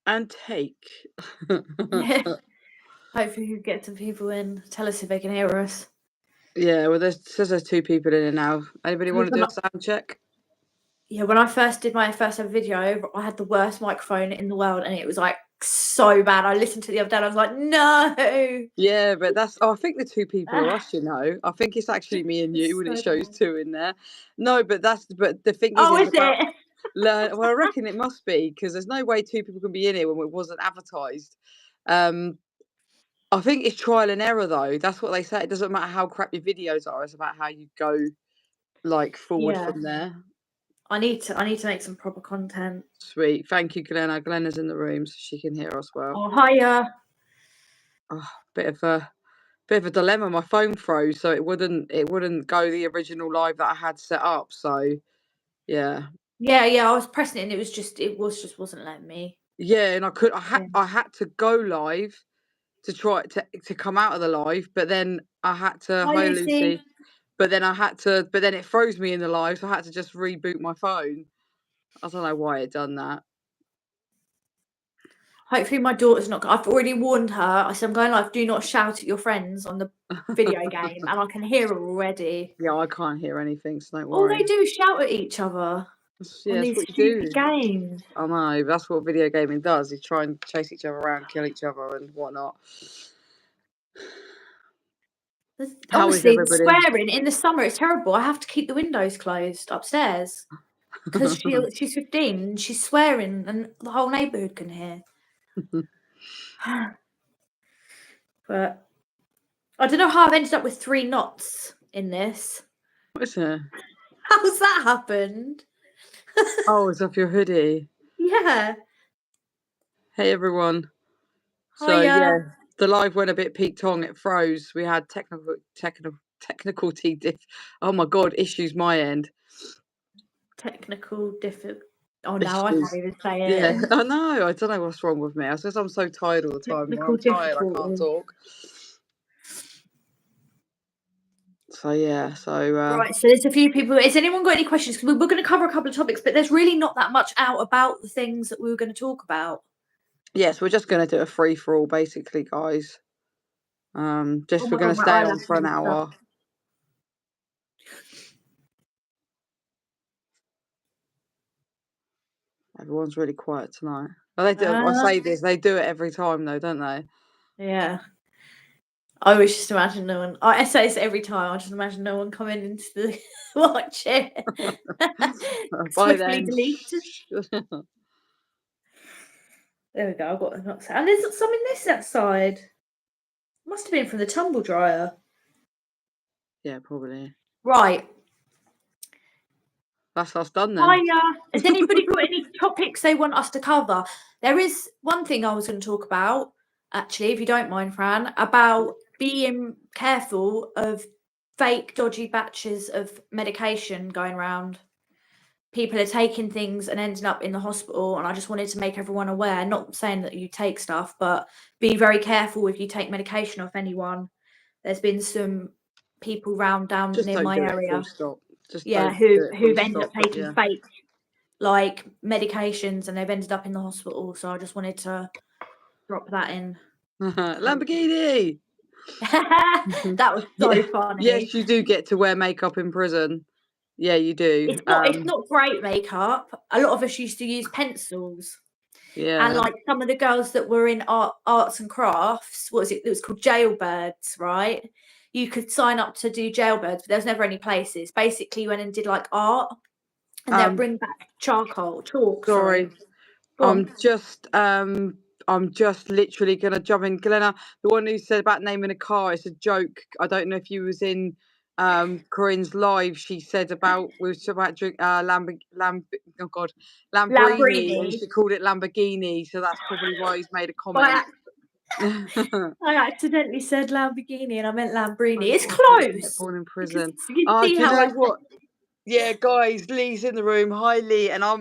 and take. Hopefully we get some people in. Tell us if they can hear us. Yeah, well, says there's 2 people in it now. Anybody want to do a sound check? Yeah, when I first did my first ever video, I had the worst microphone in the world, and it was like so bad. I listened to it the other day, and I was like, no. Yeah, but that's. Oh, I think the 2 people are us. You know, I think it's actually me and you when it shows 2 in there. No, but the thing is, Oh, is is about it? Well, I reckon it must be because there's no way 2 people can be in here when it wasn't advertised. I think it's trial and error though. That's what they say. It doesn't matter how crap your videos are. It's about how you go like forward from there. I need to make some proper content. Sweet. Thank you, Glenna. Glenna's in the room so she can hear us well. Oh, hiya. Oh, bit of a dilemma. My phone froze, so it wouldn't go the original live that I had set up. So yeah. Yeah, I was pressing it and it wasn't letting me. Yeah, and I had to go live to try to come out of the live, but then I had to Hi, Lucy. but then it froze me in the live, so I had to just reboot my phone. I don't know why it done that. Hopefully my daughter's not. I've already warned her. I said I'm going live. Do not shout at your friends on the video game, and I can hear her already. Yeah, I can't hear anything, so don't All worry. they do is shout at each other on these stupid games. I know, that's what video gaming does. You try and chase each other around, kill each other, and whatnot. Honestly, swearing in the summer, it's terrible. I have to keep the windows closed upstairs because she's 15 and she's swearing, and the whole neighbourhood can hear. But I don't know how I've ended up with 3 knots in this. What's it? How's that happened? Oh, it's off your hoodie. Yeah. Hey everyone. So yeah, the live went a bit peak tong. It froze. We had technical oh my god, issues my end. Technical Oh no, I can't even say it. Yeah, I know. I don't know what's wrong with me. I guess I'm so tired all the time. When I'm tired, I can't talk. So yeah, right. So there's a few people. Has anyone got any questions? Because we're going to cover a couple of topics, but there's really not that much out about the things that we were going to talk about. Yes, we're just going to do a free for all, basically, guys. We're going to stay on for an hour. Everyone's really quiet tonight. Oh, they do. I say this. They do it every time, though, don't they? Yeah. I always just imagine no one. I say this every time. I just imagine no one coming into the watch it. Swiftly delete. There we go. I've got a knots. And there's some in this side. Must have been from the tumble dryer. Yeah, probably. Right. That's us done then. Hiya. Has anybody got any topics they want us to cover? There is one thing I was going to talk about, actually, if you don't mind, Fran, about being careful of fake, dodgy batches of medication going around. People are taking things and ending up in the hospital, and I just wanted to make everyone aware, not saying that you take stuff, but be very careful if you take medication off anyone. There's been some people down near my area. Who've ended up taking fake like medications, and they've ended up in the hospital. So I just wanted to drop that in. Lamborghini. That was so funny. Yes, you do get to wear makeup in prison. Yeah, you do. It's not great makeup. A lot of us used to use pencils. Yeah. And like some of the girls that were in arts and crafts, what was it? It was called jailbirds, right? You could sign up to do jailbirds, but there was never any places. Basically, you went and did like art, and they'll bring back chalk. Sorry. I'm just literally gonna jump in. Glenna, the one who said about naming a car, it's a joke. I don't know if you was in Corinne's live. She said about drink Lamborghini, and she called it Lamborghini, so that's probably why he's made a comment. I accidentally said Lamborghini and I meant Lambrini. It's close. Born in prison. Oh, do you know what? Yeah, guys, Lee's in the room. Hi, Lee, and I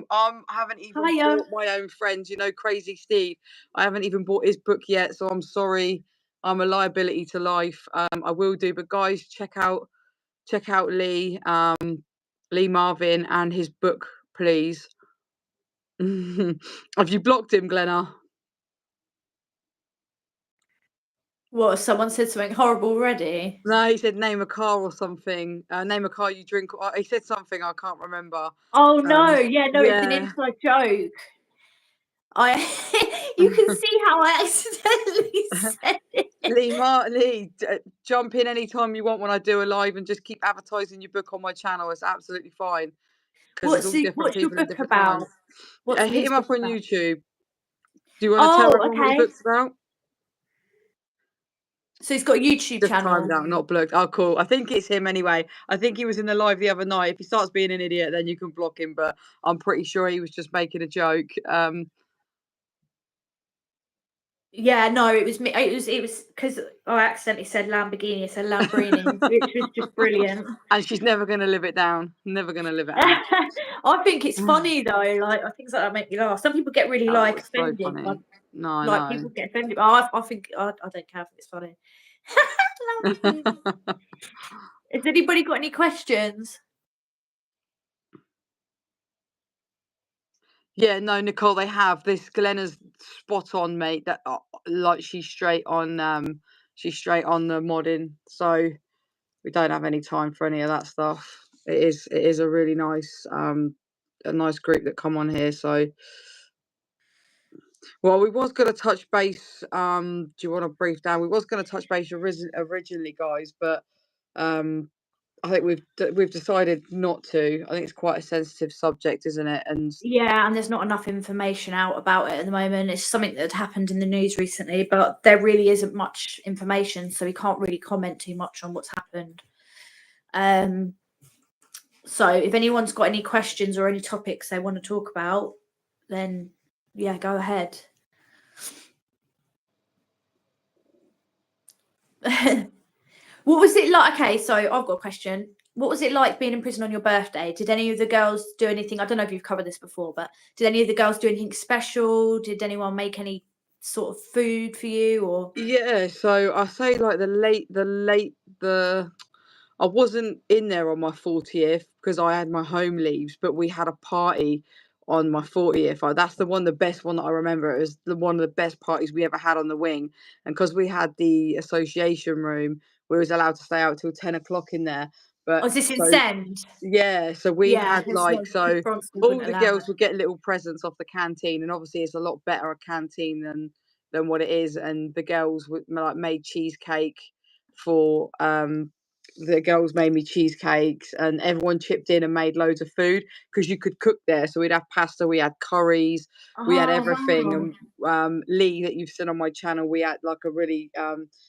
haven't even bought my own friend. You know, Crazy Steve. I haven't even bought his book yet, so I'm sorry. I'm a liability to life. I will do, but guys, check out Lee, Lee Marvin, and his book, please. Have you blocked him, Glenna? What? Someone said something horrible already? No, he said name a car or something. Name a car you drink. He said something I can't remember. Oh no, yeah, no, it's an Yeah. inside joke. You can see how I accidentally said it. Lee, jump in anytime you want when I do a live and just keep advertising your book on my channel. It's absolutely fine because it's all different What's your people in book different about? times. What's Hit Lee's him up book on about? YouTube. Do you want to tell Oh, everyone what his okay. book's about? So he's got a YouTube Just channel. timed out, not blocked. Oh, cool. I think it's him anyway. I think he was in the live the other night. If he starts being an idiot, then you can block him. But I'm pretty sure he was just making a joke. Yeah, no, it was me. It was because I accidentally said Lamborghini. I said Lambrini, which was just brilliant. And she's never going to live it down. Never going to live it out. I think it's funny though. Like things like that make me laugh. Some people get really like offended. So funny. No, like people get offended. I think I don't care if it's funny. Has anybody got any questions? Yeah, no, Nicole, they have. This Glenna's spot on, mate. That like she's straight on the modding. So we don't have any time for any of that stuff. It is a really nice a nice group that come on here. So well, we was going to touch base. Do you want to brief down? We was going to touch base originally, guys, but I think we've decided not to. I think it's quite a sensitive subject, isn't it? And yeah, and there's not enough information out about it at the moment. It's something that happened in the news recently, but there really isn't much information, so we can't really comment too much on what's happened. So if anyone's got any questions or any topics they want to talk about, then yeah, go ahead. What was it like? Okay, so I've got a question. What was it like being in prison on your birthday? Did any of the girls do anything? I don't know if you've covered this before, but did any of the girls do anything special? Did anyone make any sort of food for you? Or yeah, so I say like I wasn't in there on my 40th because I had my home leaves, but we had a party on my 40th. That's the best one that I remember. It was one of the best parties we ever had on the wing, and because we had the association room, we was allowed to stay out till 10 o'clock in there. But was this in Send? yeah, so we had all the girls would get little presents off the canteen, and obviously it's a lot better a canteen than what it is. And the girls would like made cheesecake for the girls made me cheesecakes, and everyone chipped in and made loads of food because you could cook there. So we'd have pasta, we had curries, we had everything. And Lee, that you've seen on my channel, we had like a really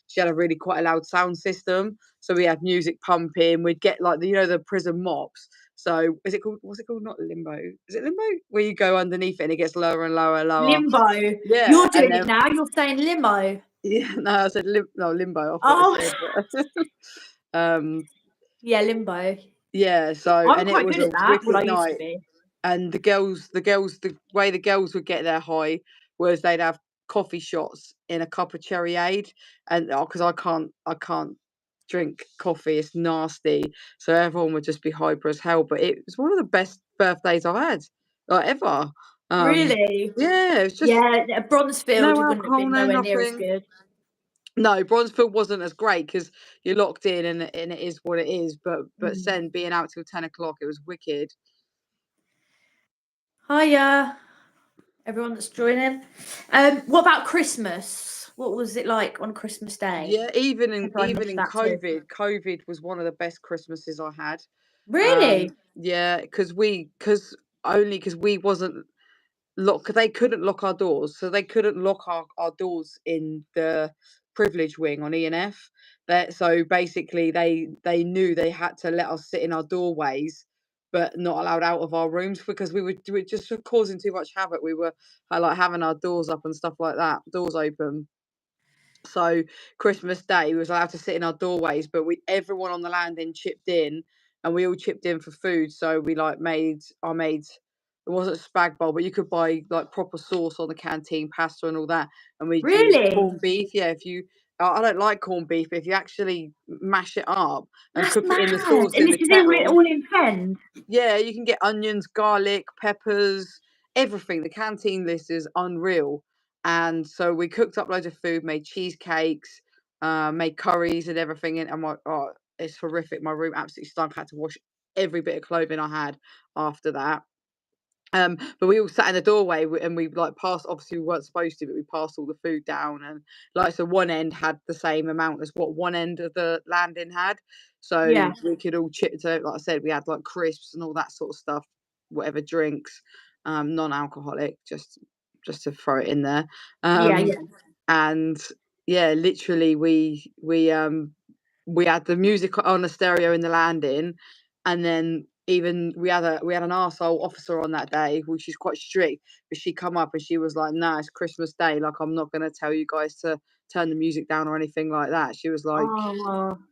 she had a really quite a loud sound system, so we had music pumping. We'd get like the prison mops. So what's it called? Not limbo. Is it limbo? Where you go underneath it and it gets lower and lower and lower. Limbo. Yeah. You're doing it now. You're saying limo. Yeah, no, I said limbo. I said, yeah, limbo. yeah, so I'm and it quite was good a at that. wicked Well, I used to night. be. And the way the girls would get their high was they'd have coffee shots in a cup of cherryade, and because I can't drink coffee, it's nasty. So everyone would just be hyper as hell. But it was one of the best birthdays I've had, like ever. Really? Yeah, it was just Bronzefield no wouldn't have alcohol, been no nowhere near as nothing. good. No, Bronzefield wasn't as great because you're locked in and it is what it is. But Sen being out till 10 o'clock, it was wicked. Hiya, everyone that's joining. What about Christmas? What was it like on Christmas Day? Yeah, even in COVID, COVID was one of the best Christmases I had. Really? Yeah, because we wasn't locked. They couldn't lock our doors, so they couldn't lock our doors in the privilege wing on E&F. So basically, they knew they had to let us sit in our doorways, but not allowed out of our rooms because we were just causing too much havoc. We were like having our doors up and stuff like that, doors open. So Christmas Day, we was allowed to sit in our doorways, but everyone on the landing chipped in, and we all chipped in for food. So we made it wasn't a spag bowl, but you could buy like proper sauce on the canteen, pasta and all that. And we used corned beef. Yeah, I don't like corned beef, but if you actually mash it up and cook it in the sauce in the kettle, all in Send. yeah, you can get onions, garlic, peppers, everything. The canteen list is unreal. And so we cooked up loads of food, made cheesecakes. made curries and everything. And I'm like, oh, it's horrific. My room absolutely stunk. I had to wash every bit of clothing I had after that. But we all sat in the doorway and we like passed. Obviously, we weren't supposed to, but we passed all the food down. And like, so one end had the same amount as what one end of the landing had. So we could all chip. So, like I said, we had like crisps and all that sort of stuff, whatever drinks, non-alcoholic, just to throw it in there. And yeah, literally, we had the music on the stereo in the landing, and then even we had an arsehole officer on that day, which is quite strict, but she come up and she was like, "No, it's Christmas Day. Like, I'm not gonna tell you guys to turn the music down or anything like that." She was like,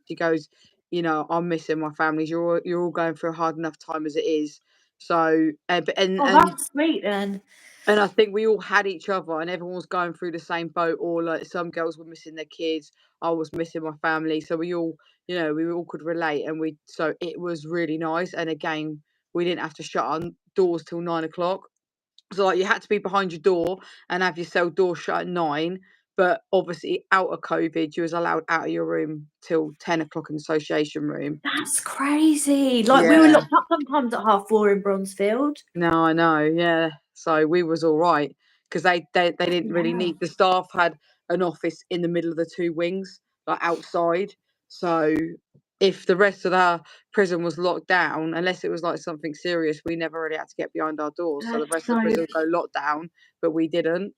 she goes, "You know, I'm missing my families. You're all going through a hard enough time as it is." So, that's sweet then. And I think we all had each other, and everyone was going through the same boat. Or like some girls were missing their kids, I was missing my family. So we all, we all could relate, and so it was really nice. And again, we didn't have to shut our doors till 9 o'clock. So like you had to be behind your door and have your cell door shut at 9. But obviously, out of COVID, you was allowed out of your room till 10 o'clock in the association room. That's crazy. Like we were locked up sometimes at 4:30 in Bronzefield. No, I know, yeah. So we was all right because they didn't really need. The staff had an office in the middle of the two wings, like outside. So if the rest of the prison was locked down, unless it was like something serious, we never really had to get behind our doors. So the rest of the prison would go locked down, but we didn't.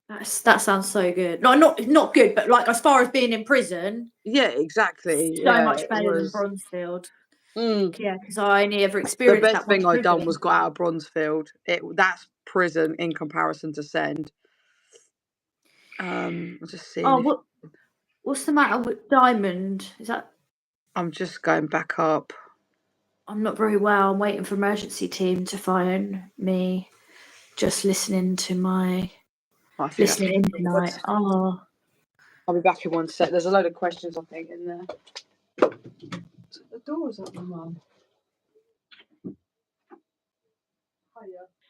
That sounds so good. No, not good, but like as far as being in prison. Yeah, exactly. So much better than Bronzefield. Yeah, because I only ever experienced the best thing I done was got out of Bronzefield. That's prison in comparison to Send. I'll just see. What's the matter with Diamond? Is that? I'm just going back up. I'm not very well. I'm waiting for emergency team to phone me. Just listening to my listening in tonight. Oh, I'll be back in one sec. There's a load of questions I think in there. The door's up, Mum.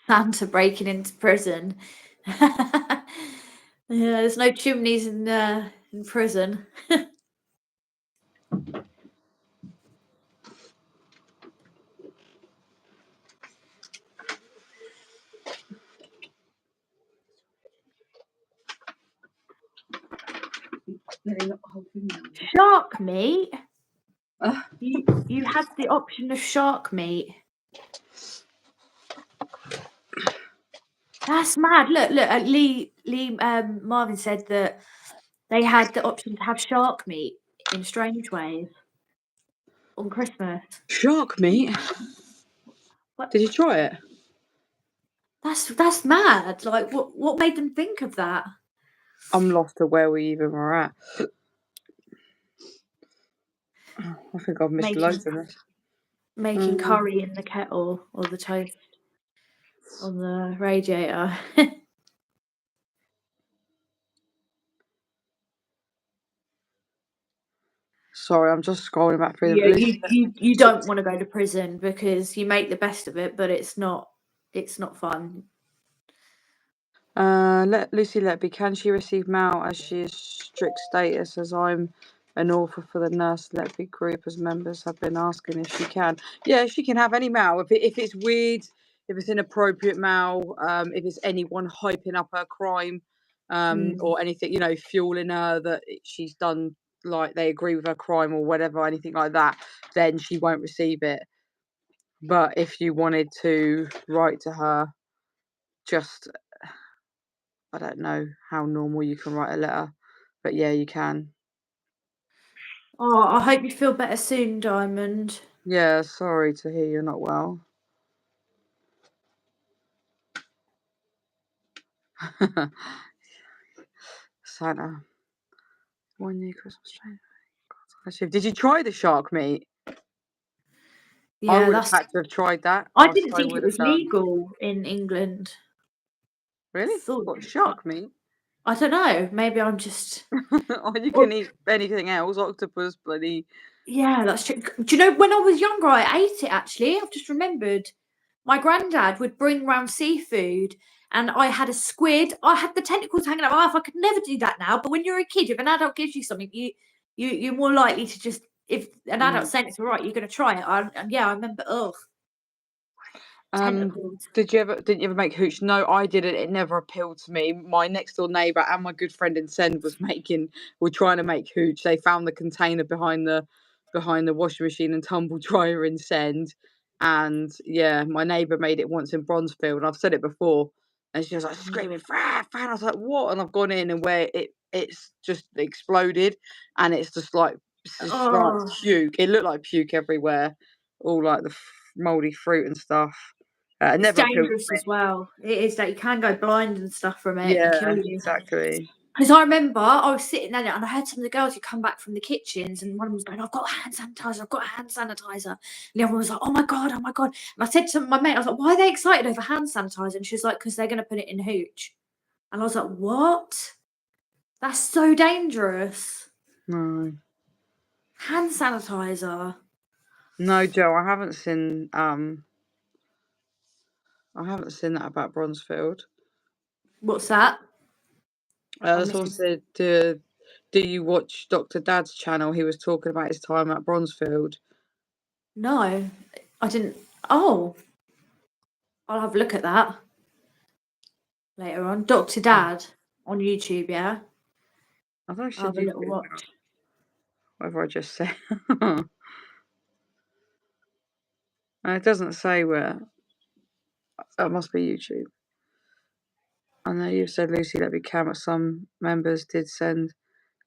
Santa breaking into prison. Yeah, there's no chimneys in prison. Shark meat? You had the option of shark meat. That's mad. Look. Lee Marvin said that they had the option to have shark meat in Strange Ways on Christmas. Shark meat? What? Did you try it? That's mad. Like, what made them think of that? I'm lost to where we even were at. I think I've missed loads of this. Making curry in the kettle or the toast on the radiator. Sorry, I'm just scrolling back through the you don't want to go to prison because you make the best of it, but it's not fun. Let Lucy Letby, can she receive mail as she is strict status as I'm an author for the Nurse Letby group as members have been asking if she can. Yeah, she can have any mail. If it's weird, if it's inappropriate mail, if it's anyone hyping up her crime, or anything, fueling her that she's done, like they agree with her crime or whatever, anything like that, then she won't receive it. But if you wanted to write to her, just... I don't know how normal you can write a letter, but yeah, you can. Oh, I hope you feel better soon, Diamond. Yeah, sorry to hear you're not well. Santa. 1 year Christmas trade. Did you try the shark meat? Yeah, I would have had to have tried that. I didn't think it was legal in England. Really? What, shark meat? I don't know. Maybe I'm just... You can eat anything else. Octopus, bloody... Yeah, that's true. Do you know, when I was younger, I ate it, actually. I've just remembered. My granddad would bring round seafood and I had a squid. I had the tentacles hanging out my mouth. I could never do that now. But when you're a kid, if an adult gives you something, you're more likely to just, if an adult's saying it's all right, you're going to try it. I remember. Tentacles. Didn't you ever make hooch? No, I didn't. It never appealed to me. My next door neighbour and my good friend in Send were trying to make hooch. They found the container behind the washing machine and tumble dryer in Send. And yeah, my neighbour made it once in Bronzefield. I've said it before. And she was like screaming, Fran, Fran. I was like, what? And I've gone in, and where it's just exploded, and it's just like puke. It looked like puke everywhere, all like the mouldy fruit and stuff. It's dangerous as well. It is that you can go blind and stuff from it and kill you. Exactly. Because I remember I was sitting there and I heard some of the girls who come back from the kitchens, and one was going, I've got hand sanitizer, I've got hand sanitizer. And the other one was like, oh my God. And I said to my mate, I was like, why are they excited over hand sanitizer? And she was like, because they're going to put it in hooch. And I was like, what? That's so dangerous. No. Hand sanitizer. No, Joe, I haven't seen that about Bronzefield. What's that? Someone said, do you watch Dr. Dad's channel? He was talking about his time at Bronzefield. No, I didn't. Oh, I'll have a look at that later on. Dr. Dad on YouTube, yeah? I thought I should have a little watch. Whatever I just said. It doesn't say where. That must be YouTube. I know you've said, Lucy, let me count, some members did send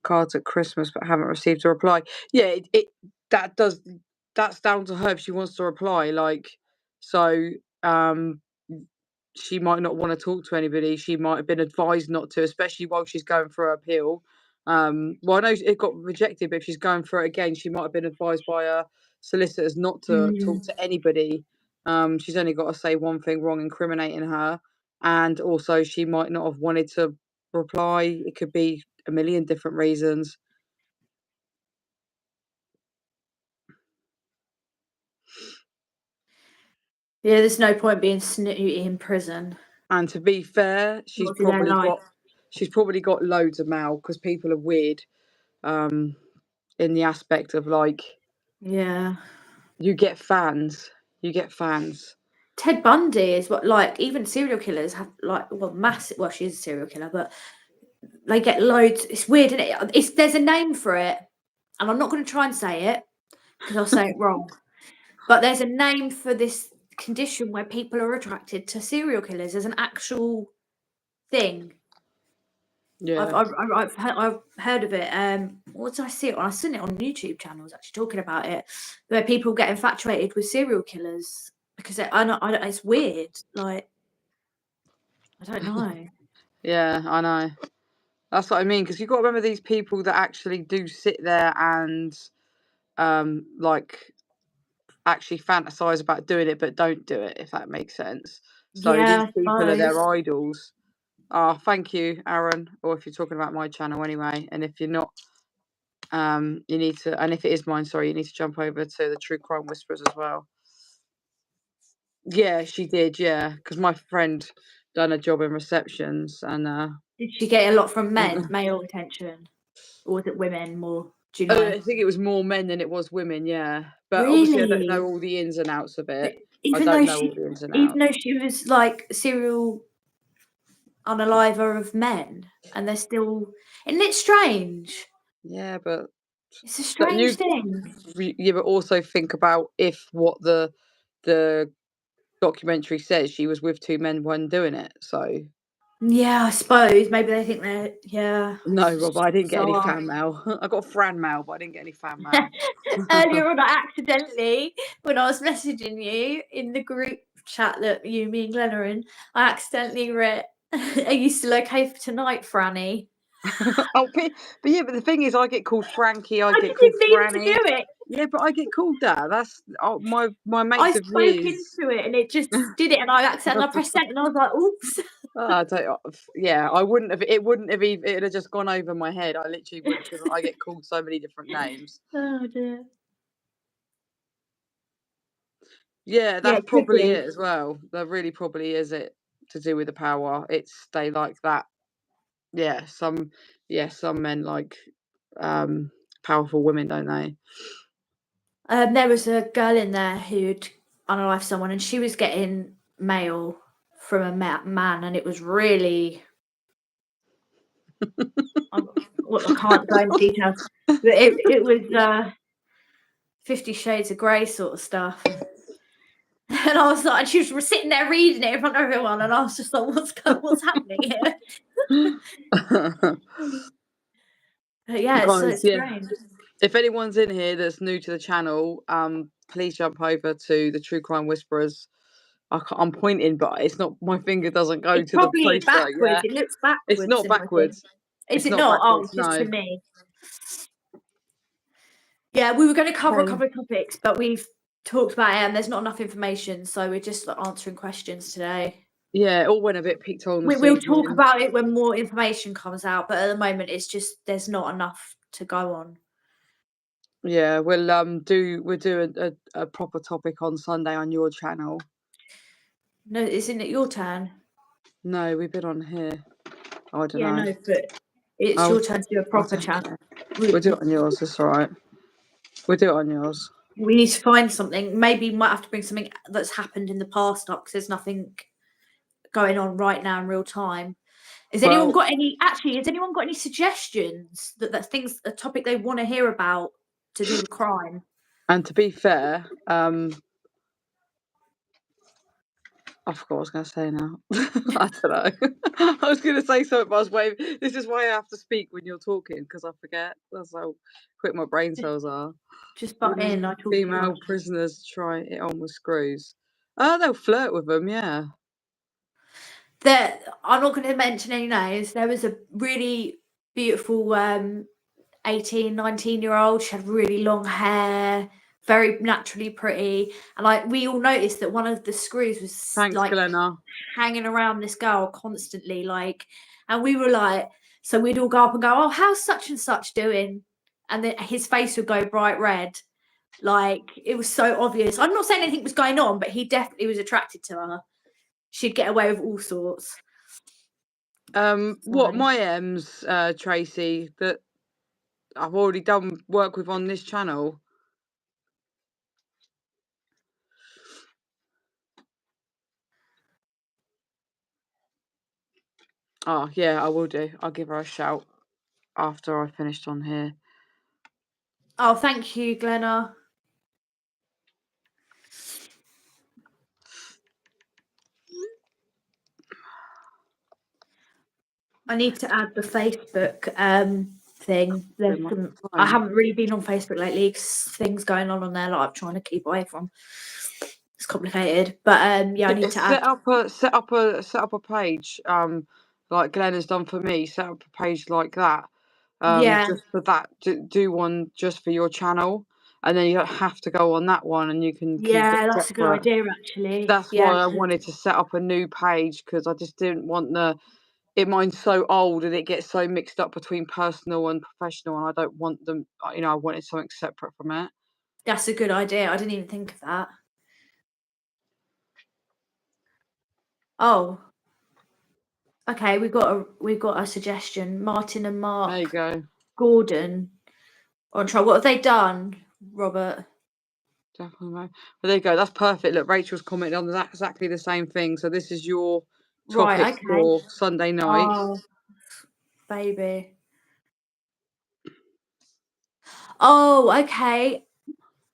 cards at Christmas but haven't received a reply. Yeah, that's down to her if she wants to reply. Like, so she might not want to talk to anybody. She might have been advised not to, especially while she's going for her appeal. Well, I know it got rejected, but if she's going for it again, she might have been advised by her solicitors not to talk to anybody. She's only got to say one thing wrong, incriminating her. And also, she might not have wanted to reply. It could be a million different reasons. Yeah, there's no point being snooty in prison. And to be fair, she's probably got loads of mail because people are weird. In the aspect of like, yeah, you get fans. Ted Bundy is what, like, even serial killers have massive. Well, she's a serial killer, but they get loads. It's weird, isn't it? There's a name for it, and I'm not going to try and say it because I'll say it wrong. But there's a name for this condition where people are attracted to serial killers. There's an actual thing. Yeah, I've heard of it. What did I see it on? I seen it on YouTube channels actually talking about it, where people get infatuated with serial killers because it's weird. Like, I don't know. Yeah, I know. That's what I mean, because you've got to remember these people that actually do sit there and like actually fantasize about doing it but don't do it, if that makes sense. So these people are their idols. Oh, thank you, Aaron. Or if you're talking about my channel anyway, and if you're not, you need to, and if it is mine, sorry, you need to jump over to the True Crime Whisperers as well. Yeah, she did, yeah, because my friend done a job in receptions, and did she get a lot from men, male attention, or was it women more? Do you know? I think it was more men than it was women, yeah. But really? obviously, I don't know all the ins and outs of it. Even though she was like serial unaliver of men, and they're still, isn't it strange? Yeah, but it's a strange thing. Yeah, but also think about if what the documentary says, she was with two men when doing it. So yeah, I suppose maybe they think they're No, Rob, I didn't get any fan mail. I got Fran mail, but I didn't get any fan mail. Earlier on, I accidentally, when I was messaging you in the group chat that me and Glenn are in, I accidentally read, "Are you still okay for tonight, Franny?" Oh, but yeah, but the thing is, I get called Frankie. I get called Franny. To do it. Yeah, but I get called that. That's my mates I of spoke years. into it, and it just did it, and I accidentally pressed send, and I was like, "Oops." I wouldn't have. It wouldn't have even. It'd have just gone over my head. I literally wouldn't, because I get called so many different names. Oh dear. Yeah, that's probably it as well. That really probably is it. to do with the power. They like that. Yeah, some men like powerful women, don't they? There was a girl in there who'd unalived someone, and she was getting mail from a man, and it was really. I can't go into details, but it was 50 Shades of Grey sort of stuff. And I was like, and she was sitting there reading it in front of everyone, and I was just like, what's happening here? Yeah, it's strange. If anyone's in here that's new to the channel, please jump over to the True Crime Whisperers. I'm pointing, but it's not. My finger doesn't go to the poster. Backwards. Yeah. It looks backwards. It's not backwards. Is it not? Oh, it's just for me. Yeah, we were going to cover a couple of topics, but we've talked about it, and there's not enough information, so we're just answering questions today. Yeah, it all went a bit peaked on. We'll talk about it when more information comes out, but at the moment, it's just there's not enough to go on. Yeah, we'll do a proper topic on Sunday on your channel. No, isn't it your turn? No, we've been on here. I don't know. Yeah, no, but it's your turn to do a proper channel. We'll do it on yours. That's all right. We'll do it on yours. We need to find something. Maybe we might have to bring something that's happened in the past up because there's nothing going on right now in real time. Has anyone got any suggestions that things, a topic they want to hear about to do with crime? And to be fair, I forgot what I was going to say now. I don't know. I was going to say something, but I was waiting. This is why I have to speak when you're talking, because I forget. That's how quick my brain cells are. Just butt in. I talk female prisoners try it on with screws. Oh, they'll flirt with them, yeah. I'm not going to mention any names. There was a really beautiful 18, 19-year-old. She had really long hair, very naturally pretty, and we all noticed that one of the screws was Glenna, hanging around this girl constantly, and we were like, so we'd all go up and go, oh, how's such and such doing? And then his face would go bright red. It was so obvious. I'm not saying anything was going on, but he definitely was attracted to her. She'd get away with all sorts. What my M's, Tracy, that I've already done work with on this channel. Oh, yeah, I will do. I'll give her a shout after I finished on here. Oh, thank you, Glenna. I need to add the Facebook thing. I haven't really been on Facebook lately because things going on there that I'm trying to keep away from. It's complicated, but yeah, I need to set up a page like Glenn has done for me. Set up a page like that. Just for that. Do one just for your channel, and then you don't have to go on that one, and you can keep it that's a good idea, actually. That's why I wanted to set up a new page, because I just didn't want mine's so old and it gets so mixed up between personal and professional, and I don't want them. I wanted something separate from it. That's a good idea. I didn't even think of that. Oh, okay. We've got a suggestion. Martin and Mark. There you go. Gordon on trial. What have they done, Robert? Definitely. Well, there you go. That's perfect. Look, Rachel's commented on exactly the same thing. So this is your topic for Sunday night. Oh, baby. Oh, okay.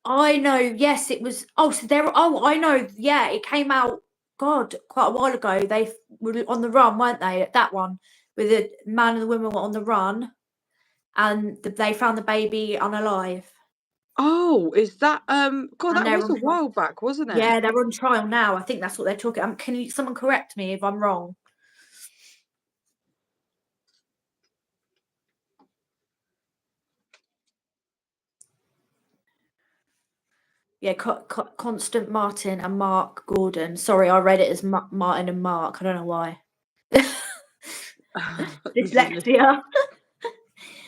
I know. Yes, it was. Oh, so there. Oh, I know. Yeah, it came out. God, quite a while ago. They were on the run, weren't they? That one with the man and the woman were on the run, and they found the baby unalive. Oh, is that God? That was a while back, wasn't it? Yeah, they're on trial now. I think that's what they're talking. Can someone correct me if I'm wrong? Yeah, Constant Martin and Mark Gordon. Sorry, I read it as Martin and Mark. I don't know why. Dyslexia.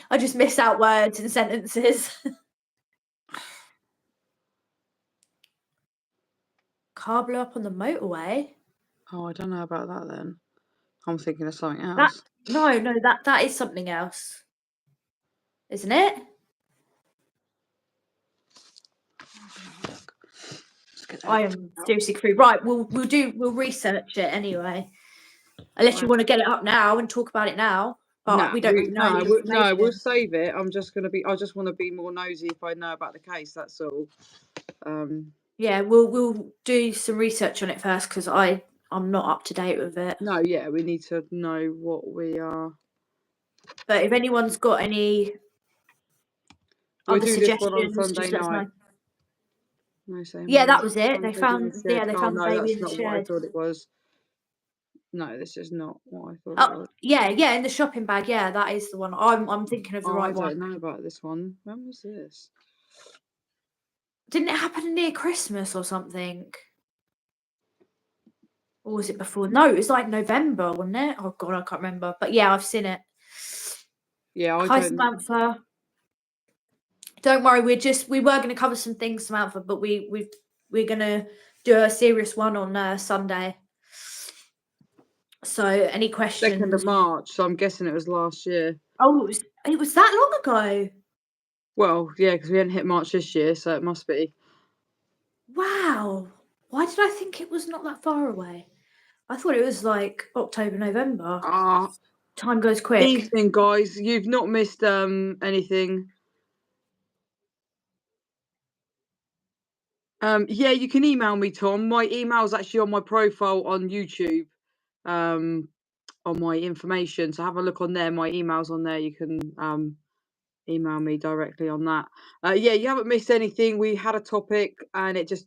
I just miss out words and sentences. Car blew up on the motorway. Oh, I don't know about that then. I'm thinking of something else. That is something else, isn't it? I am seriously confused. Right, we'll research it anyway. Unless you want to get it up now and talk about it now, but we don't really know. No, we'll save it. I just want to be more nosy if I know about the case. That's all. Yeah, we'll do some research on it first because I'm not up to date with it. No, yeah, we need to know what we are. But if anyone's got any other suggestions, just let us know. No, yeah, that was it. They found the baby in the shed. That's not what I thought it was. No, this is not what I thought it was. Yeah, in the shopping bag. Yeah, that is the one. I'm thinking of the right one. I don't know about this one. When was this? Didn't it happen near Christmas or something? Or was it before? No, it was like November, wasn't it? Oh God, I can't remember. But yeah, I've seen it. Yeah, Hi, Samantha. Don't worry, we were going to cover some things, Samantha, but we're going to do a serious one on Sunday. So, any questions? 2nd of March. So I'm guessing it was last year. Oh, it was that long ago. Well, yeah, because we hadn't hit March this year, so it must be. Wow. Why did I think it was not that far away? I thought it was like October, November. Time goes quick. Evening, guys. You've not missed anything. Yeah, you can email me, Tom. My email's actually on my profile on YouTube, on my information. So have a look on there. My email's on there. You can email me directly on that. Yeah, you haven't missed anything. We had a topic and it just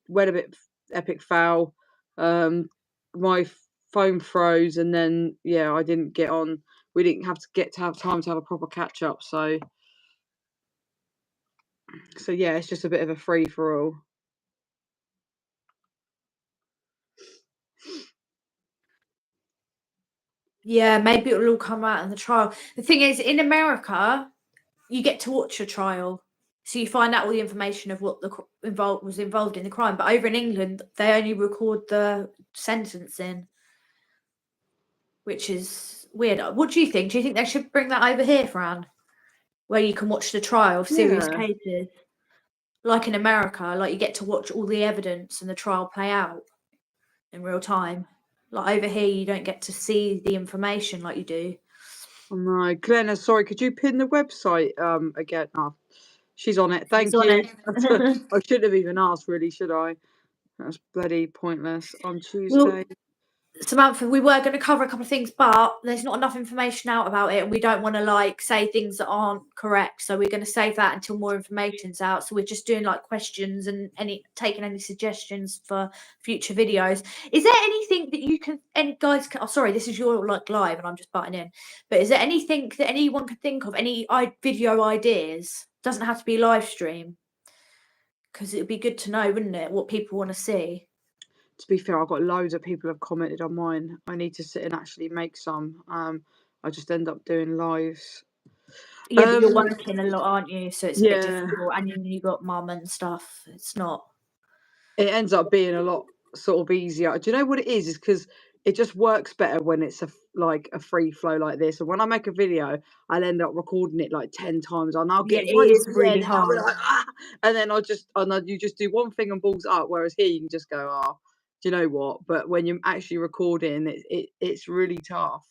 went a bit epic foul. My phone froze and then yeah, I didn't get on. We didn't have time to have a proper catch up. So yeah, it's just a bit of a free for all. Yeah, maybe it'll all come out in the trial. The thing is, in America, you get to watch a trial. So you find out all the information of what was involved in the crime. But over in England, they only record the sentencing, which is weird. What do you think? Do you think they should bring that over here, Fran? Where you can watch the trial of serious cases? Like in America, like you get to watch all the evidence and the trial play out in real time. Like over here, you don't get to see the information like you do. Oh no, Glenna, sorry, could you pin the website again? Oh, she's on it. Thank you. I shouldn't have even asked, really, should I? That's bloody pointless. On Tuesday. Well, Samantha, we were going to cover a couple of things, but there's not enough information out about it, and we don't want to like say things that aren't correct. So we're going to save that until more information's out. So we're just doing like questions and taking any suggestions for future videos. Is there anything that any guys can? Oh, sorry, this is your like live, and I'm just butting in. But is there anything that anyone could think of? Any video ideas? Doesn't have to be live stream, because it would be good to know, wouldn't it, what people want to see. To be fair, I've got loads of people have commented on mine. I need to sit and actually make some. I just end up doing lives. Yeah, but you're working a lot, aren't you? So it's a bit difficult. And you got mum and stuff. It's not. It ends up being a lot sort of easier. Do you know what it is? Is because it just works better when it's a free flow like this. And when I make a video, I'll end up recording it like 10 times. And I'll get it is really hard. And then you just do one thing and balls up. Whereas here you can just go, do you know what? But when you're actually recording, it's really tough.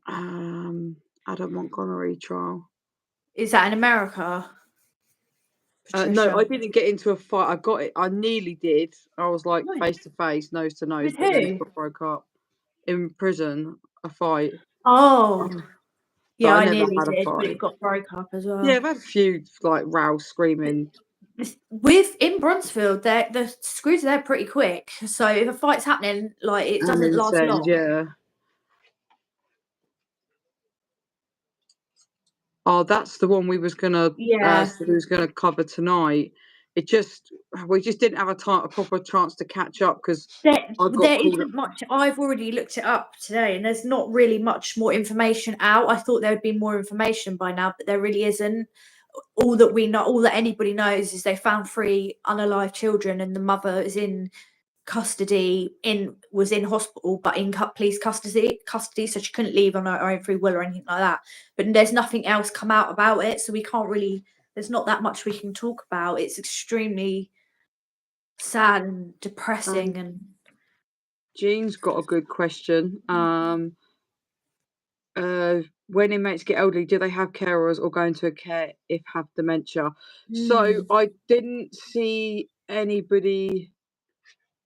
Adam Montgomery trial. Is that in America? No, I didn't get into a fight. I got it. I nearly did. I was like face to face, nose to nose. With who? Broke up in prison. A fight. Oh, yeah, I nearly did, but it got broke up as well. Yeah, I've had a few like rows screaming. In Bronzefield, the screws are there pretty quick. So if a fight's happening, like it doesn't last long. Yeah. Oh, that's the one we was gonna cover tonight. We just didn't have a proper chance to catch up because there isn't much. I've already looked it up today, and there's not really much more information out. I thought there would be more information by now, but there really isn't. all that we know, all that anybody knows, is they found 3 unalive children, and the mother is in custody, was in hospital, but in police custody, so she couldn't leave on her own free will or anything like that. But there's nothing else come out about it, so we can't really. There's not that much we can talk about. It's extremely sad and depressing. And Jean's got a good question. When inmates get elderly, do they have carers or go into a care if have dementia? So I didn't see anybody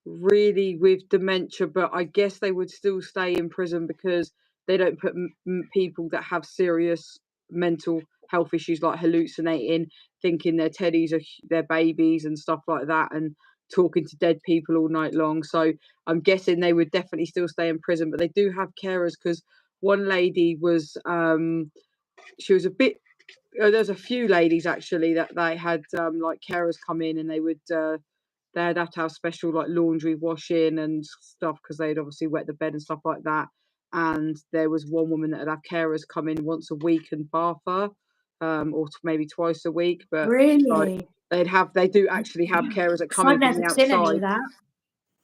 really with dementia, but I guess they would still stay in prison because they don't put people that have serious mental health issues, like hallucinating, thinking their teddies are their babies and stuff like that, and talking to dead people all night long. So I'm guessing they would definitely still stay in prison, but they do have carers, because one lady was she was a bit there's a few ladies actually that they had like carers come in, and they'd have to have special like laundry washing and stuff, because they'd obviously wet the bed and stuff like that. And there was one woman that would have carers come in once a week and bath her, or maybe twice a week. But like really, they do actually have carers that come I've in from never the seen any of outside. that.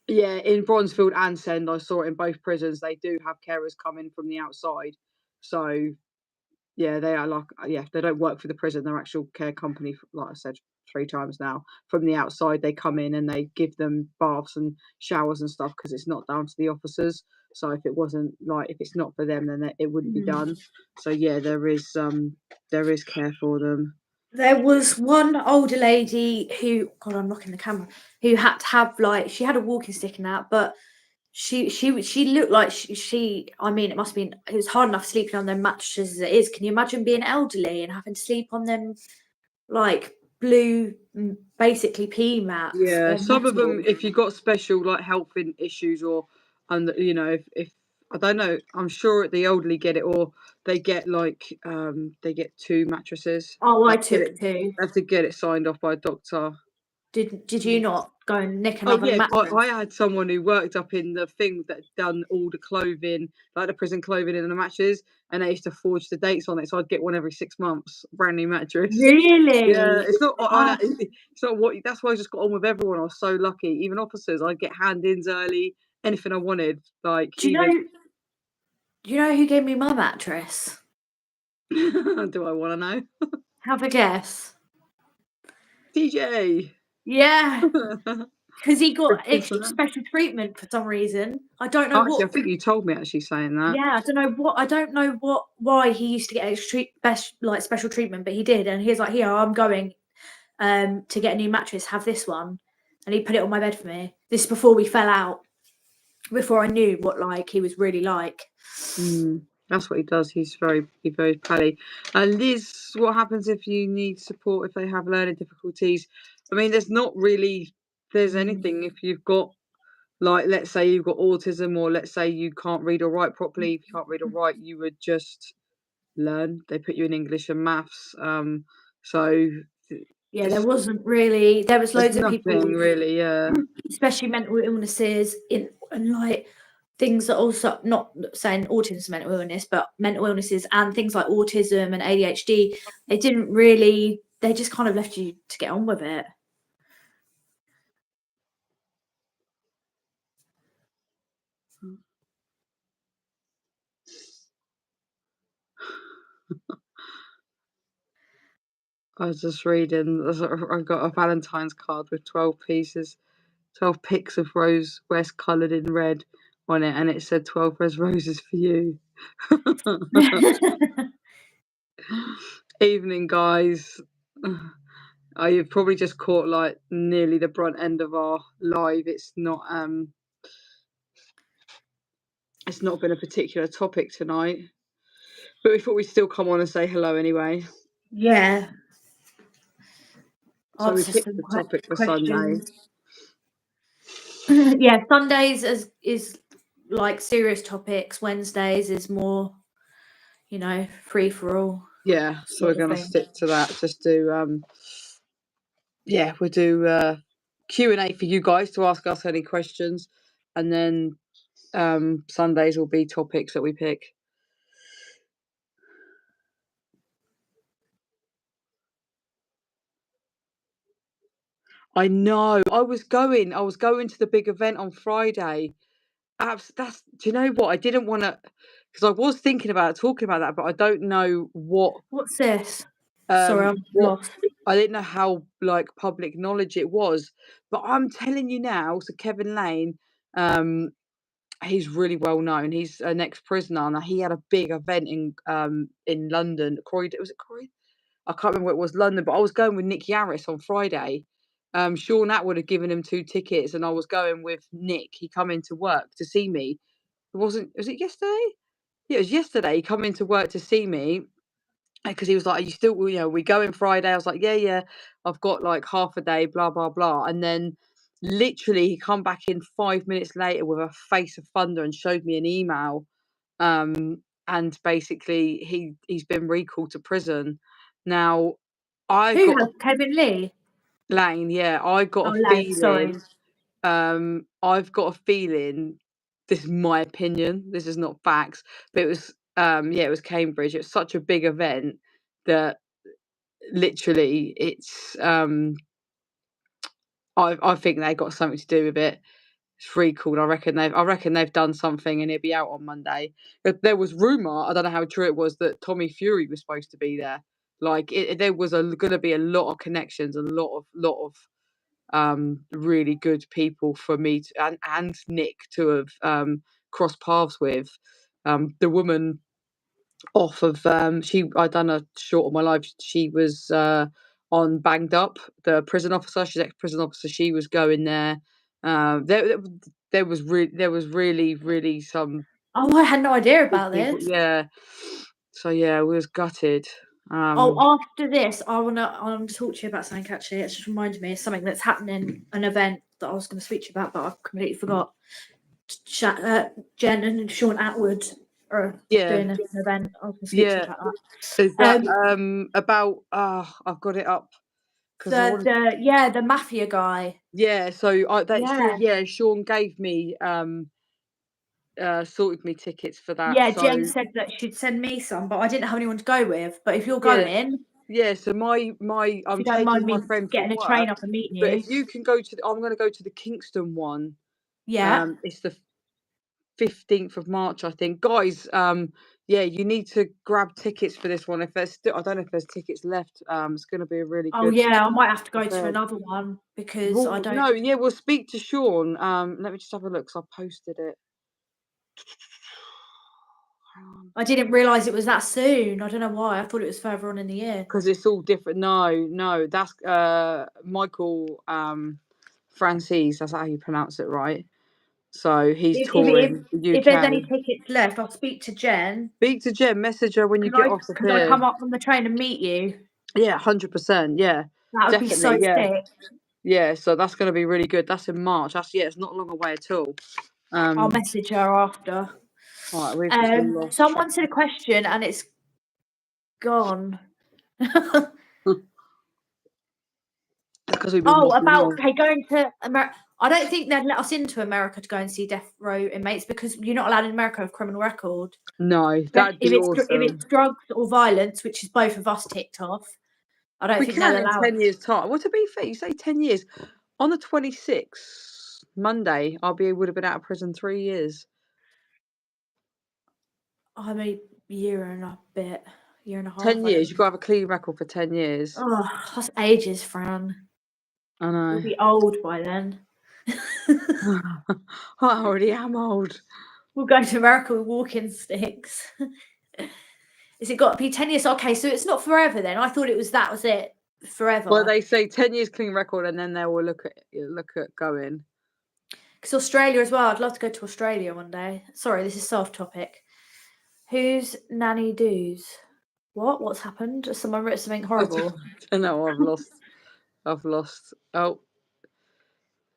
Yeah, in Bronzefield and Send, I saw it in both prisons. They do have carers come in from the outside. So yeah, they are like, they don't work for the prison. They're actual care company, like I said 3 times now. From the outside, they come in and they give them baths and showers and stuff, because it's not down to the officers. So if it's not for them, then it wouldn't be done. So yeah, there is care for them. There was one older lady who, God, I'm knocking the camera, who had to have, like, she had a walking stick and that, but she looked like I mean, it was hard enough sleeping on them mattresses as it is. Can you imagine being elderly and having to sleep on them, like, blue, basically pea mats? Yeah, some of them, metal? if you've got special like health issues, or if I don't know, I'm sure the elderly get it, or they get they get 2 mattresses. Oh, I Have to get took 2. they have to get it signed off by a doctor. Did you not go and nick Oh another yeah, mattress? I had someone who worked up in the thing that done all the clothing, like the prison clothing in the matches, and they used to forge the dates on it. So I'd get one every 6 months, brand new mattress. Yeah, Really? it's not. Oh, It's not what. That's why I just got on with everyone. I was so lucky. Even officers, I'd get hand-ins early. Anything I wanted, like do you even. know? Do you know who gave me my mattress? Do I want to know? Have a guess. DJ. Yeah, because he got Good for extra that. special treatment for some reason. I don't know Actually, I what. think you told me actually saying that. Yeah, I don't know why he used to get special treatment, but he did, and he was like, "Here, I'm going to get a new mattress. Have this one," and he put it on my bed for me. This is before we fell out. Before I knew what he was really like. That's what he does. He's very pally. Liz, what happens if you need support if they have learning difficulties? I mean, there's not really anything if you've got, like, let's say you've got autism, or let's say you can't read or write properly. If you can't read or write, you would just learn. They put you in English and maths. So Yeah, there wasn't really. There was there's loads of people, nothing really. Yeah. especially mental illnesses and like things that also, not saying autism is mental illness, but mental illnesses and things like autism and ADHD. They didn't really. They just kind of left you to get on with it. I was just reading. I got a Valentine's card with 12 pieces, 12 pics of Rose West coloured in red on it, and it said 12 red roses for you. Evening, guys. You've probably just caught like nearly the brunt end of our live. It's not been a particular topic tonight, but we thought we'd still come on and say hello anyway. Yeah. So we picked the topic for Sunday. Yeah, Sundays is like serious topics. Wednesdays is more, free for all. Yeah, so we're gonna stick to that. Just do we'll do Q&A for you guys to ask us any questions, and then Sundays will be topics that we pick. I know. I was going to the big event on Friday. Do you know what? I didn't want to, because I was thinking about talking about that, but I don't know What's this? Sorry, I'm what lost. I didn't know how like public knowledge it was. But I'm telling you now, so Kevin Lane, he's really well known. He's an ex-prisoner, and he had a big event in London. Croydon, was it Croydon? I can't remember what it was, London, but I was going with Nick Yaris on Friday. Sean Atwood had given him 2 tickets, and I was going with Nick. He come into work to see me. Was it yesterday? Yeah, it was yesterday. He come into work to see me because he was like, "Are you still, we going Friday?" I was like, "Yeah, I've got like half a day, blah, blah, blah." And then literally he come back in 5 minutes later with a face of thunder and showed me an email. And basically he's been recalled to prison. Now, Who has Kevin Lee? Lane, yeah, I got a Lane, sorry. feeling, I've got a feeling, this is my opinion, this is not facts, but it was, it was Cambridge. It was such a big event that literally it's, I think they got something to do with it. It's recalled. I reckon they've done something, and it'll be out on Monday. But there was rumour, I don't know how true it was, that Tommy Fury was supposed to be there. Like there was gonna be a lot of connections, a lot of really good people for me and Nick to have crossed paths with. The woman off of I done a short of my life. She was on Banged Up, the prison officer. She's ex-prison officer. She was going there. There was really some. Oh, I had no idea about this. Yeah. So yeah, we was gutted. After this, I want to talk to you about something. Actually, it just reminded me of something that's happening, an event that I was going to speak to you about, but I completely forgot. Jen and Sean Atwood are doing an event. I was going to speak to you about that. Is that about? I've got it up. The mafia guy. Yeah, so Sean gave me sorted me tickets for that. Yeah, so, Jen said that she'd send me some, but I didn't have anyone to go with. But if you're going, so I'm taking my friend getting a train up and meeting you. But if you can go I'm going to go to the Kingston one. Yeah. It's the 15th of March, I think. Guys, you need to grab tickets for this one. If there's I don't know if there's tickets left. It's going to be a really good. Oh yeah, I might have to go to another one because I don't. No, yeah, we'll speak to Sean. Let me just have a look. So I posted it. I didn't realise it was that soon. I don't know why. I thought it was further on in the year. Because it's all different. No, that's Michael Francis. That's how you pronounce it, right? So he's touring the UK. If there's any tickets left, I'll speak to Jen. Speak to Jen. Message her when you get off the pier. Could I come up from the train and meet you? Yeah, 100%. Yeah, that would be so sick. Yeah, so that's going to be really good. That's in March. It's not long away at all. I'll message her after. Right, someone said a question and it's gone. Because we've been going to America. I don't think they'd let us into America to go and see death row inmates because you're not allowed in America with a criminal record. No, that'd be awesome. If it's drugs or violence, which is both of us ticked off, I don't think they'll allow. 10 years time. Well, to be fair, you say 10 years. On the 26th, Monday, would have been out of prison 3 years. I'm a year and a half. 10 years. You've got to have a clean record for 10 years. Oh, that's ages, Fran. I know. You'll be old by then. I already am old. We'll go to America with walking sticks. Is it got to be 10 years? Okay, so it's not forever then. I thought that was it forever. Well, they say 10 years clean record, and then they will look at going. Because Australia as well. I'd love to go to Australia one day. Sorry, this is off topic. Who's Nanny Doos? What's happened? Has someone written something horrible? I don't know. I've lost. Oh,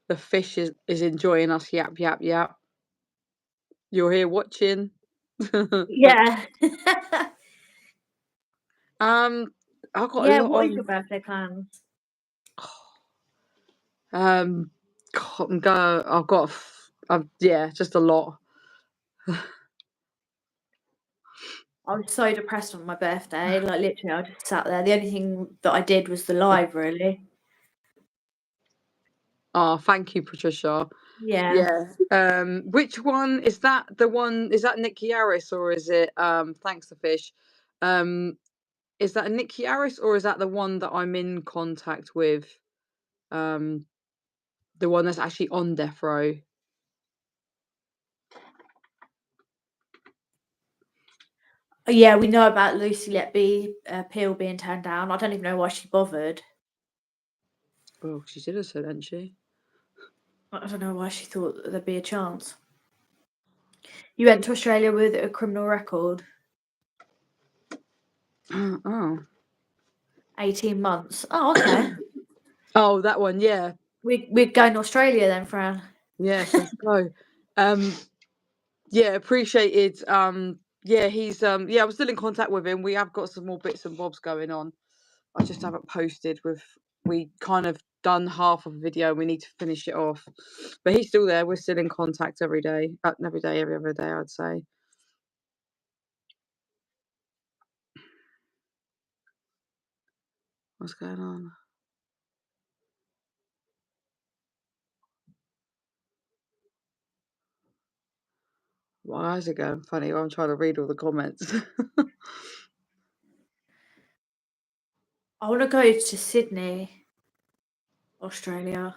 the fish is enjoying us. Yap, yap, yap. You're here watching. Yeah. I've got a lot. What is your birthday plans? Just a lot. I was so depressed on my birthday. Like literally, I just sat there. The only thing that I did was the live, really. Oh, thank you, Patricia. Yeah. Which one is that? The one is that Nick Yaris or is it thanks the fish? Is that a Nick Yaris or is that the one that I'm in contact with? The one that's actually on death row. Yeah, we know about Lucy Letby Peel being turned down. I don't even know why she bothered. Oh, she did have so, didn't she? I don't know why she thought there'd be a chance. You went to Australia with a criminal record. Oh. 18 months. Oh, okay. Oh, that one, yeah. We're going to Australia then, Fran. Yes, let's go. Yeah, appreciated. Yeah, he's yeah, I'm still in contact with him. We have got some more bits and bobs going on. I just haven't posted we kind of done half of a video, we need to finish it off. But he's still there, we're still in contact every day. Every other day, I'd say. What's going on? Why is it going funny? I'm trying to read all the comments. I want to go to Sydney, Australia.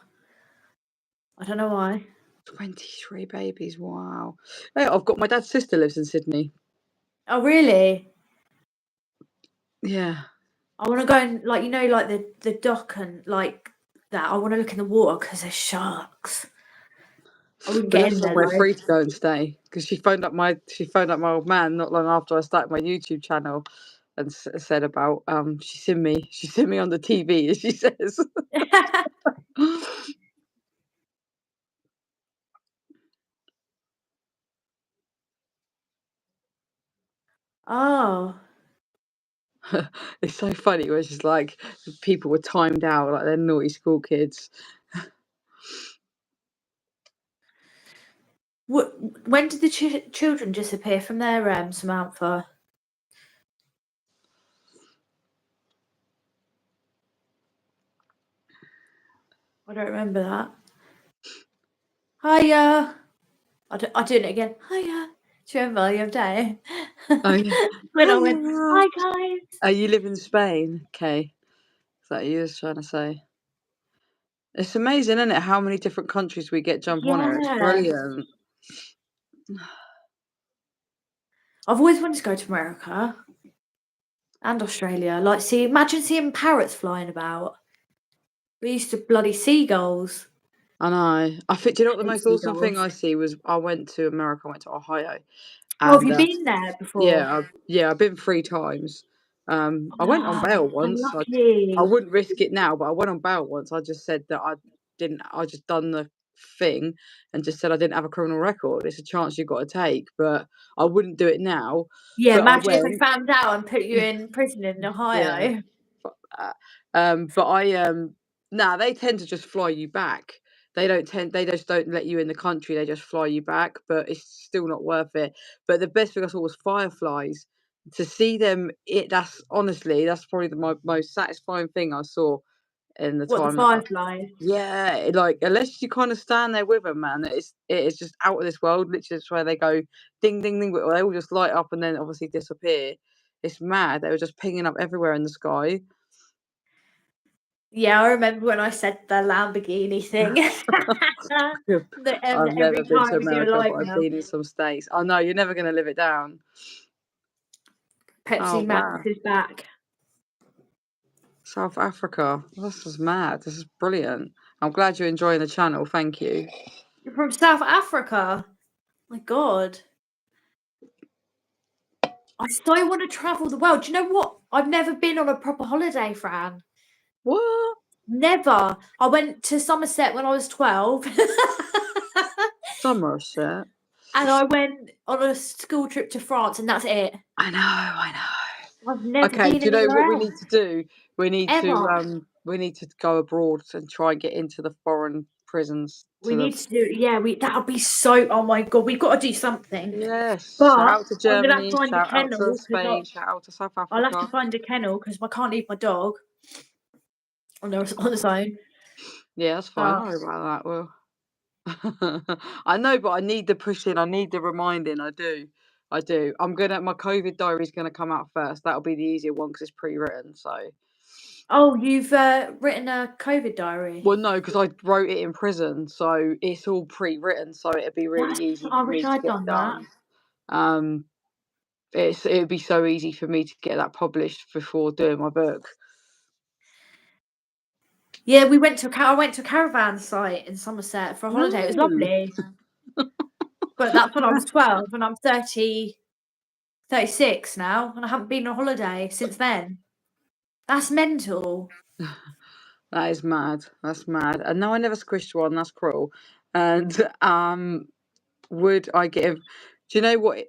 I don't know why. 23 babies, wow. Hey, I've got my dad's sister lives in Sydney. Oh, really? Yeah. I want to go and, like, you know, like the dock and like that. I want to look in the water because there's sharks. I wouldn't get in there We're though. free to go and stay because she phoned up my old man not long after I started my YouTube channel and said about she's seen me on the TV, as she says. Oh. It's so funny when she's like people were timed out like they're naughty school kids. When did the children disappear from their Samantha? I don't remember that. Hiya. I do it again. Hiya. Do you remember the other day? Oh yeah. When I went, hi guys. Oh, you live in Spain? Okay. Is that what you was trying to say? It's amazing, isn't it, how many different countries we get jump on here. It's brilliant. I've always wanted to go to America and Australia. Like, imagine seeing parrots flying about. We used to bloody seagulls. I know. I think, do you know what the most awesome thing Seagulls. I see was I went to America, I went to Ohio. Oh, have you And been there before? I've been 3 times. I went on bail So once. I lucky. wouldn't risk it now, but I went on bail once. I just said that I just done the thing and just said I didn't have a criminal record. It's a chance you've got to take, but I wouldn't do it now. Yeah, But I imagine if they went. found out and put you in prison in Yeah. Ohio. Fuck that. But nah, they tend to just fly you back. They just don't let you in the country, they just fly you back, but it's still not worth it. But the best thing I saw was fireflies. To see them, that's honestly, that's probably the most satisfying thing I saw in the What, the time that fireflies? yeah, like unless you kind of stand there with them, man, it is just out of this world. Literally, it's where they go ding ding ding, they all just light up and then obviously disappear. It's mad. They were just pinging up everywhere in the sky. Yeah, I remember when I said the Lamborghini thing. I've Every never been time to we do a America, live but I've now. been in some states. I know you're never going to live it down. Oh Pepsi Max wow, is back. South Africa. This is mad. This is brilliant. I'm glad you're enjoying the channel. Thank you. You're from South Africa? My God. I so want to travel the world. Do you know what? I've never been on a proper holiday, Fran. What? Never. I went to Somerset when I was 12. Somerset. And I went on a school trip to France, and that's it. I know. I've never Okay, been do you know anywhere what we else. need to do? Ever. We need to go abroad and try and get into the foreign prisons We need to do, yeah, that'll be so, oh my God, we've got to do something. Yes. Shout But out to I'm gonna have to Germany, find a shout out to kennel Spain, because shout out to South I'll have to Africa. find a kennel because I can't leave my dog on its own. Yeah, that's fine. Don't worry about that. Well, I know, but I need the pushing. I need the reminding. I do. My COVID diary is gonna come out first. That'll be the easier one because it's pre-written. So. Oh, you've written a COVID diary. Well, no, because I wrote it in prison, so it's all pre-written. So it'd be really easy I for me wish to I'd get done done. that. It'd be so easy for me to get that published before doing my book. Yeah, I went to a caravan site in Somerset for a holiday. It was lovely. But that's when I was 12, and I'm 36 now, and I haven't been on holiday since then. That's mental. That is mad. That's mad. And no, I never squished one. That's cruel. And would I get? Do you know what?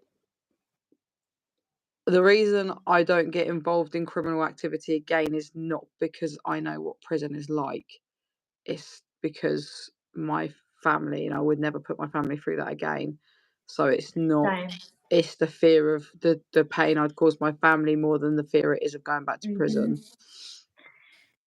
The reason I don't get involved in criminal activity again is not because I know what prison is like. It's because my family, and I would never put my family through that again. So it's not. Same. It's the fear of the pain I'd cause my family more than the fear it is of going back to prison.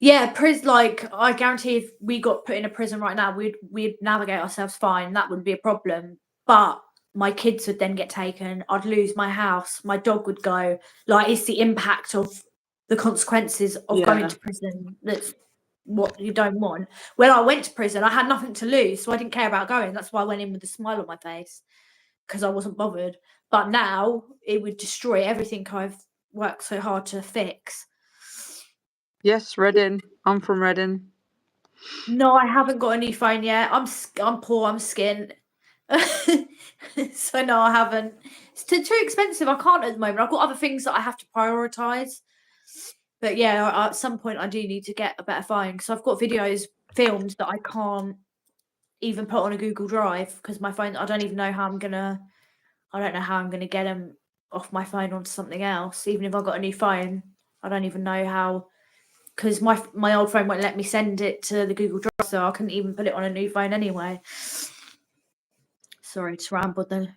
Yeah, like I guarantee if we got put in a prison right now, we'd navigate ourselves fine. That wouldn't be a problem. But my kids would then get taken. I'd lose my house. My dog would go. Like, it's the impact of the consequences of going to prison that's what you don't want. When I went to prison, I had nothing to lose, so I didn't care about going. That's why I went in with a smile on my face, because I wasn't bothered. But now it would destroy everything I've worked so hard to fix. Yes, Reading. I'm from Reading. No, I haven't got a new phone yet. I'm poor. I'm skint. So no, I haven't. It's too expensive. I can't at the moment. I've got other things that I have to prioritise. But yeah, at some point I do need to get a better phone, because I've got videos filmed that I can't even put on a Google Drive because my phone. I don't even know how I'm gonna. I don't know how I'm gonna get them off my phone onto something else. Even if I've got a new phone, I don't even know how. Because my old phone won't let me send it to the Google Drive, so I couldn't even put it on a new phone anyway. Sorry to ramble then.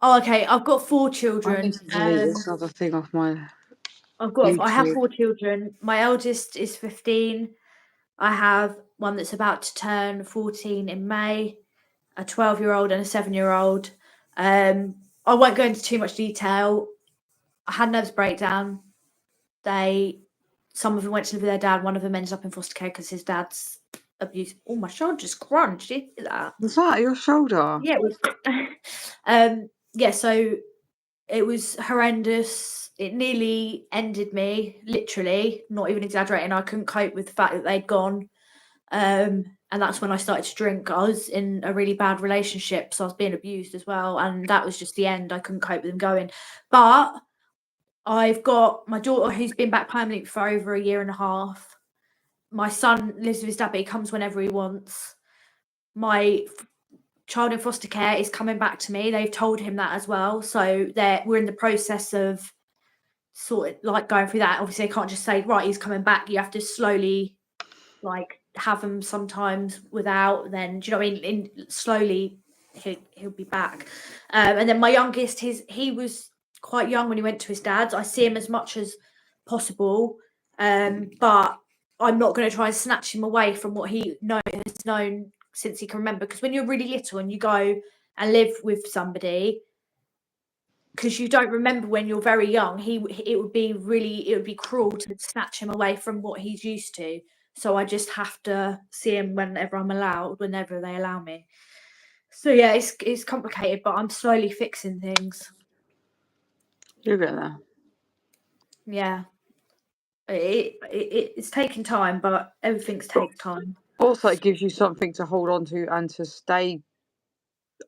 Oh, okay. I've got 4 children. I need to delete this other thing off my. I have 4 children. My eldest is 15. I have one that's about to turn 14 in May, a 12-year-old and a 7-year-old. I won't go into too much detail. I had nervous breakdown. Some of them went to live with their dad. One of them ended up in foster care because his dad's abuse. Oh, my shoulder just crunched. Did you hear that? Was that your shoulder? Yeah, it was. Yeah, so it was horrendous. It nearly ended me, literally, not even exaggerating. I couldn't cope with the fact that they'd gone. And that's when I started to drink. I was in a really bad relationship, so I was being abused as well. And that was just the end. I couldn't cope with them going. But I've got my daughter who's been back permanently for over a year and a half. My son lives with his dad, but he comes whenever he wants. My child in foster care is coming back to me. They've told him that as well. So we're in the process of sort of like going through that. Obviously, they can't just say, right, he's coming back. You have to slowly like have him sometimes without, then, do you know what I mean? Slowly he'll be back. And then my youngest, he was quite young when he went to his dad's. I see him as much as possible, but I'm not going to try and snatch him away from what he has known since he can remember. Because when you're really little and you go and live with somebody, because you don't remember when you're very young, it would be cruel to snatch him away from what he's used to. So I just have to see him whenever they allow me. So yeah, it's complicated, but I'm slowly fixing things. You'll get there. Yeah. It's taking time, but everything's takes time. Also, it gives you something to hold on to and to stay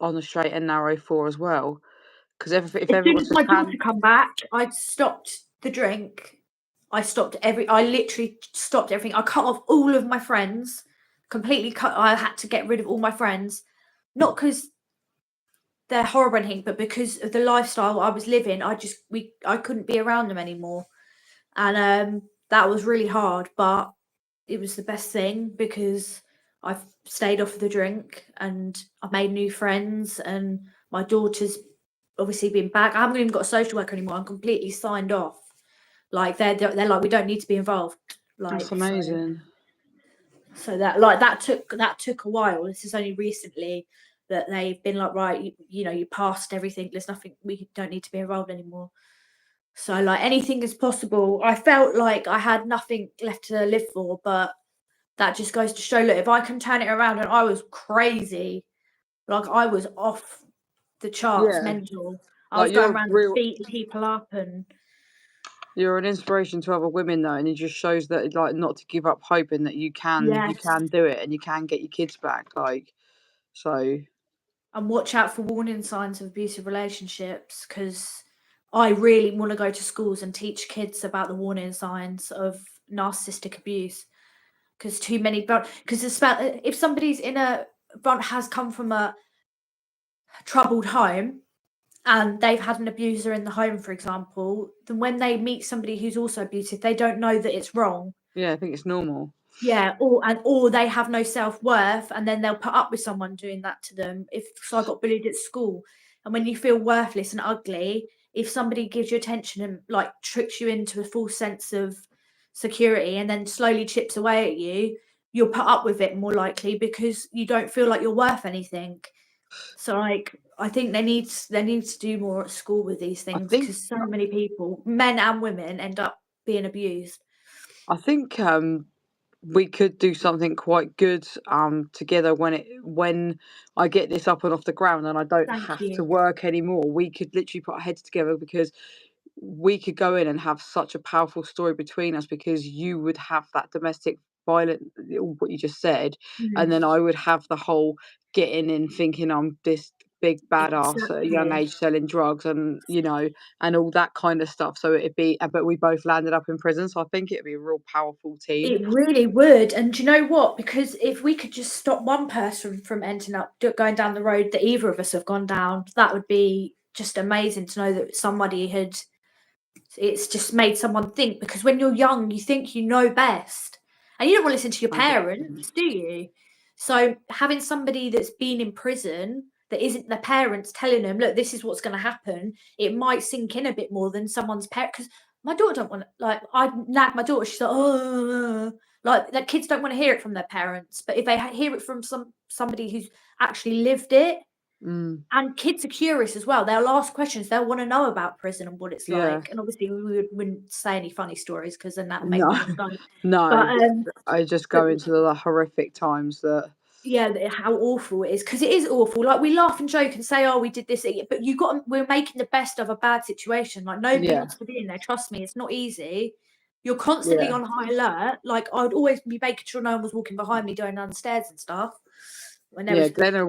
on the straight and narrow for as well. Because if everyone my daughter come back, I'd stopped the drink. I literally stopped everything. I cut off all of my friends, completely cut. I had to get rid of all my friends, not because they're horrible or anything, but because of the lifestyle I was living. I couldn't be around them anymore, and that was really hard. But it was the best thing because I've stayed off the drink and I've made new friends, and my daughter's obviously been back. I haven't even got a social worker anymore. I'm completely signed off. Like they're like, we don't need to be involved. Like, that's amazing. So that took a while. This is only recently that they've been like, right, you passed everything. There's nothing, we don't need to be involved anymore. So like anything is possible. I felt like I had nothing left to live for, but that just goes to show, look, if I can turn it around, and I was crazy, like I was off the charts, mental. I was going around beating people up, and you're an inspiration to other women though, and it just shows that like not to give up hope, and that you can do it, and you can get your kids back, like so. And watch out for warning signs of abusive relationships, because I really want to go to schools and teach kids about the warning signs of narcissistic abuse. Because too many, because if somebody's has come from a troubled home and they've had an abuser in the home, for example, then when they meet somebody who's also abusive, they don't know that it's wrong. Yeah, I think it's normal. Yeah, or they have no self-worth, and then they'll put up with someone doing that to them. So I got bullied at school, and when you feel worthless and ugly, if somebody gives you attention and like tricks you into a false sense of security and then slowly chips away at you, you'll put up with it more likely because you don't feel like you're worth anything. So like I think they need to do more at school with these things, because so many people, men and women, end up being abused. I think we could do something quite good together when I get this up and off the ground and I don't have to work anymore. We could literally put our heads together, because we could go in and have such a powerful story between us, because you would have that domestic violence, what you just said, and then I would have the whole getting in thinking I'm this big badass at a young age selling drugs, and and all that kind of stuff. So it'd be, but we both landed up in prison, so I think it'd be a real powerful team. It really would. And do you know what? Because if we could just stop one person from ending up going down the road that either of us have gone down, that would be just amazing to know that it's just made someone think. Because when you're young, you think you know best, and you don't want to listen to your parents, do you? So having somebody that's been in prison that isn't their parents telling them, look, this is what's going to happen, it might sink in a bit more than someone's parent. Because my daughter don't want to, like, I nag my daughter, she's like, oh, like, the kids don't want to hear it from their parents, but if they hear it from somebody who's actually lived it, and kids are curious as well, they'll ask questions, they'll want to know about prison and what it's like. And obviously we wouldn't say any funny stories, because then that would make them want to no, but, I just go into the horrific times that how awful it is, because it is awful. Like, we laugh and joke and say, oh, we did this, but we're making the best of a bad situation. Like, nobody wants to be in there, trust me, it's not easy. You're constantly on high alert. Like, I'd always be making sure no one was walking behind me going down the stairs and stuff when there was Glenna,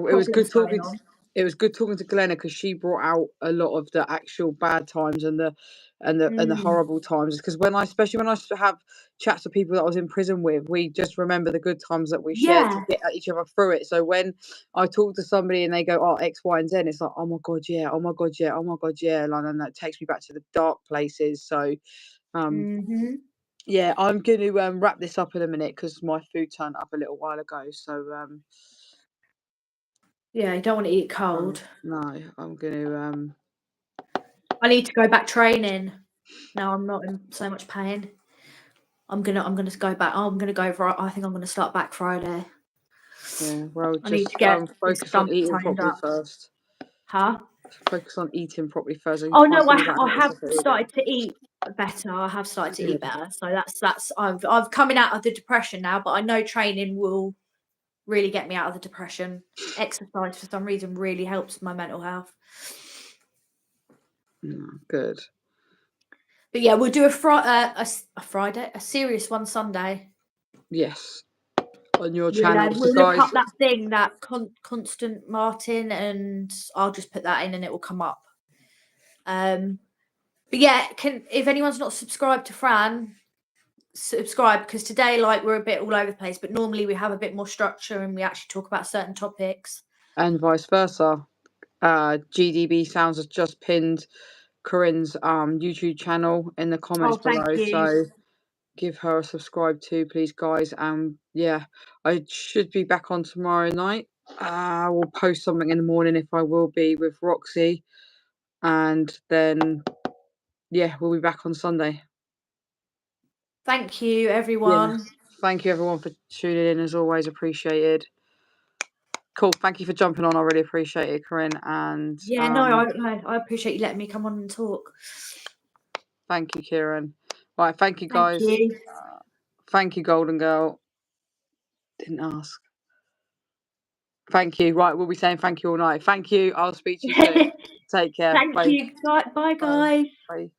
it was good talking to Glenna, because she brought out a lot of the actual bad times and the horrible times. Because especially when I have chats with people that I was in prison with, we just remember the good times that we shared to get at each other through it. So when I talk to somebody and they go, oh, X, Y, and Z, it's like, oh my god, yeah, oh my god, yeah, oh my god, yeah, and that takes me back to the dark places. So yeah, I'm going to wrap this up in a minute, because my food turned up a little while ago. So yeah, you don't want to eat cold. No, I'm going to I need to go back training. Now I'm not in so much pain. I'm gonna go back. Oh, I think I'm gonna start back Friday. Yeah, well, I need just to get focus on eating properly first. Huh? Focus on eating properly first. Oh no, I have started to eat better. I have started to eat better. So that's I've coming out of the depression now, but I know training will really get me out of the depression. Exercise, for some reason, really helps my mental health. Good. But yeah, we'll do a Friday, a serious one Sunday. Yes. On your channel. We'll look up that thing, that Constant Martin, and I'll just put that in and it will come up. But yeah, if anyone's not subscribed to Fran, subscribe, because today, like, we're a bit all over the place, but normally we have a bit more structure and we actually talk about certain topics. And vice versa. GDB Sounds has just pinned Corinne's YouTube channel in the comments below. So give her a subscribe too, please, guys. Yeah, I should be back on tomorrow night. We'll post something in the morning if I will be with Roxy. And then, yeah, we'll be back on Sunday. Thank you, everyone. Yeah. Thank you everyone for tuning in, as always, appreciated. Cool. Thank you for jumping on. I really appreciate it, Corinne. And I appreciate you letting me come on and talk. Thank you, Kieran. Right, thank you guys. Thank you. Thank you, Golden Girl. Didn't ask. Thank you. Right, we'll be saying thank you all night. Thank you. I'll speak to you soon. Take care. Thank you. Bye, guys. Bye.